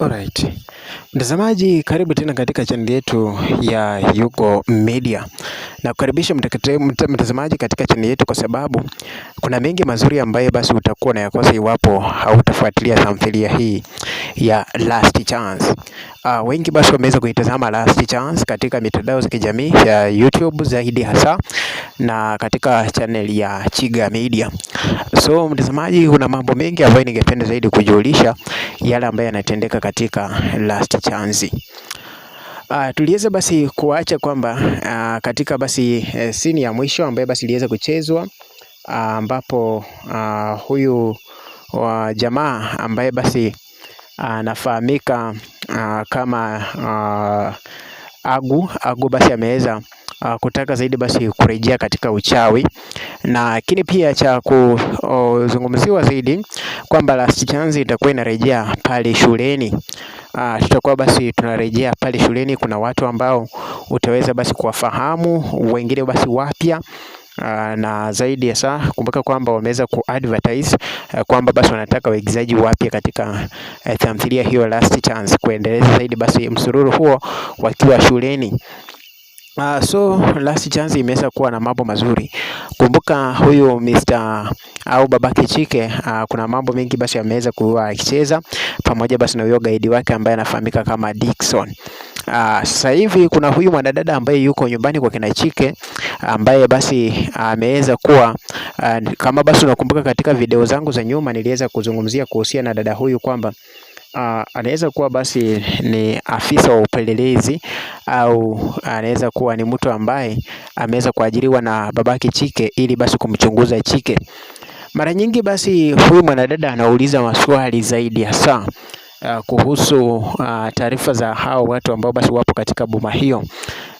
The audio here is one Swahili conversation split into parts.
Alright. Mtazamaji, karibu tena katika channel yetu ya Yuko Media. Na kukaribisha mtazamaji katika channel yetu kwa sababu kuna mengi mazuri ambayo basi utakuwa unayakosa iwapo hautafuatilia tamthilia hii ya Last Chance. Wengi basi wameweza kuitazama Last Chance katika mitandao za kijamii ya YouTube zaidi hasa na katika channel ya Chiga Media. So mtazamaji, kuna mambo mengi ambayo ningependa zaidi kujulisha yale ambayo yanatendeka katika Last Chance. Tuliweza basi kuacha kwamba katika basi scene ya mwisho ambayo basi iliweza kuchezwa ambapo huyu wa jamaa ambaye basi anafahamika kama Agu basi ameweza kutaka zaidi basi kurejea katika uchawi, na lakini pia cha kuzungumziwa zaidi kwamba Last Chance itakuwa inarejea pale shuleni. Tutakuwa basi tunarejea pale shuleni. Kuna watu ambao utaweza basi kuwafahamu, wengine basi wapya, na zaidi ya saa kumbuka kwamba wameweza kuadvertise kwamba basi wanataka waigizaji wapya katika tamthilia hiyo Last Chance, kuendeleza zaidi basi msururu huo wakiwa shuleni. So Last Chance imeweza kuwa na mambo mazuri. Kumbuka huyu Mr. au babake Chike, kuna mambo mengi basi ameweza kuwa akicheza pamoja basi na huyo guide wake ambaye anafahamika kama Dickson. Sasa hivi kuna huyu mwanadada ambaye yuko nyumbani kwa kina Chike ambaye basi ameweza kuwa kama basi unakumbuka katika video zangu za nyuma niliweza kuzungumzia kuhusiana na dada huyu kwamba anaweza kuwa basi ni afisa wa upelelezi au anaweza kuwa ni mtu ambaye ameweza kuajiriwa na babake Chike ili basi kumchunguza Chike. Mara nyingi basi huyu mwanadada anauliza maswali zaidi hasa kuhusu taarifa za hao watu ambao basi wapo katika boma hiyo.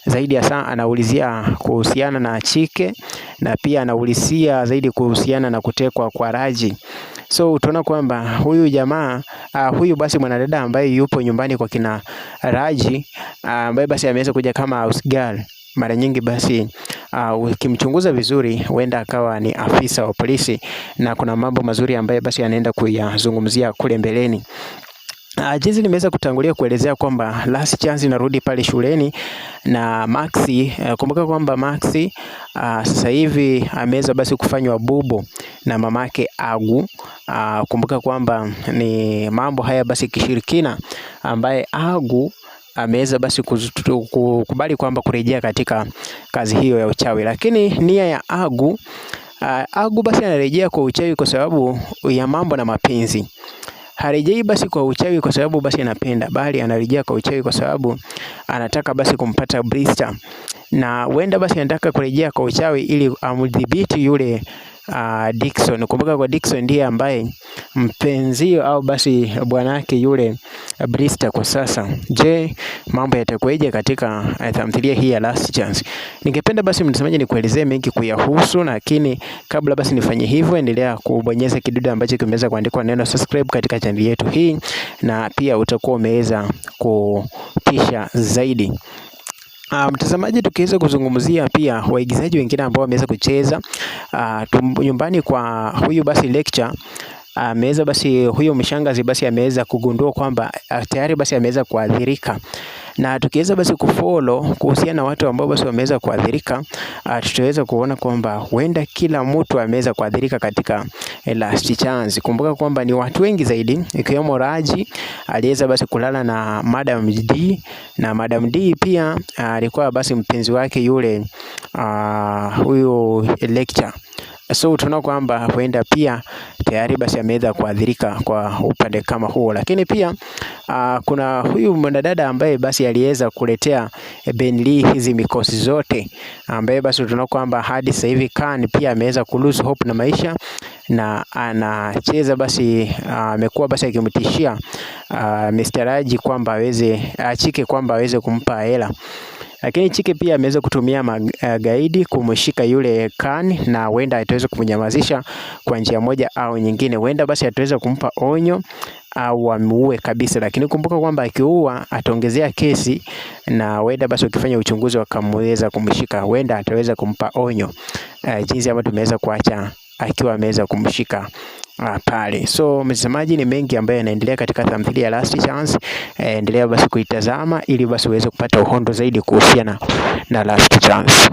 Zaidi hasa anaulizia kuhusiana na Chike na pia anaulizia zaidi kuhusiana na kutekwa kwa Raji. So utaona kwamba huyu jamaa huyu basi mwanadada ambaye yupo nyumbani kwa kina Raji ambaye basi ameweza kuja kama house girl, mara nyingi basi ukimchunguza vizuri huenda akawa ni afisa wa polisi, na kuna mambo mazuri ambaye basi anaenda kuyazungumzia kule mbeleni. Jinsi nimeweza kutangulia kuelezea kwamba Last Chance inarudi pale shuleni na Maxi. Kumbuka kwamba Maxi sasa hivi ameweza basi kufanywa bubu na mamake Agu. Kumbuka kwamba ni mambo haya basi kishirikina ambaye Agu ameweza basi kukubali kwamba kurejea katika kazi hiyo ya uchawi, lakini nia ya Agu basi anarejea kwa uchawi kwa sababu ya mambo na mapenzi. Harejei basi kwa uchawi kwa sababu basi anapenda, bali anarejea kwa uchawi kwa sababu anataka basi kumpata Brista, na huenda basi anataka kurejea kwa uchawi ili amdhibiti yule Dickson. Kumbuka kwa Dickson ndiye ambaye mpenzio au basi bwanake yule Brista kwa sasa. Je, mambo yatakuwaje katika tamthilia hii ya Last Chance? Ningependa basi mtazamaji nikuelezee mengi kuyahusu, lakini kabla basi nifanye hivyo, endelea kubonyeza kidude ambacho kimeweza kuandikwa neno subscribe katika channel yetu hii, na pia utakuwa umeweza kutisha zaidi. Mtazamaji, tukiweza kuzungumzia pia waigizaji wengine ambao wameweza kucheza nyumbani kwa huyu basi lecture, ameweza basi huyo mshangazi basi ameweza kugundua kwamba tayari basi ameweza kuathirika, na tukiweza basi kufollow kuhusiana na watu ambao basi wameweza kuathirika, tutaweza kuona kwamba huenda kila mtu ameweza kuathirika katika Last Chance. Kumbuka kwamba ni watu wengi zaidi, ikiwemo Raji aliweza basi kulala na Madam D, na Madam D pia alikuwa basi mpenzi wake yule huyo lecture. So utaona kwamba huenda pia tayari basi ameweza kuathirika kwa upande kama huo, lakini pia kuna huyu mwanadada ambaye basi aliweza kuletea Ben Lee hizi mikosi zote, ambaye basi utaona kwamba hadi sasa hivi Khan pia ameweza ku lose hope na maisha, na anacheza basi amekuwa basi akimtishia Mr. Raji kwamba aweze Chike kwamba aweze kumpa hela, lakini Chike pia ameweza kutumia magaidi kumshika yule Khan, na huenda ataweza kumnyamazisha kwa njia moja au nyingine. Huenda basi ataweza kumpa onyo au amuue kabisa, lakini kumbuka kwamba akiua ataongezea kesi, na huenda basi ukifanya uchunguzi wakamweza kumshika, huenda ataweza kumpa onyo jinsi ambavyo tumeweza kuacha akiwa ameweza kumshika pale. So mtazamaji, ni mengi ambayo yanaendelea katika tamthilia ya Last Chance. Endelea basi kuitazama ili basi uweze kupata uhondo zaidi kuhusiana na Last Chance.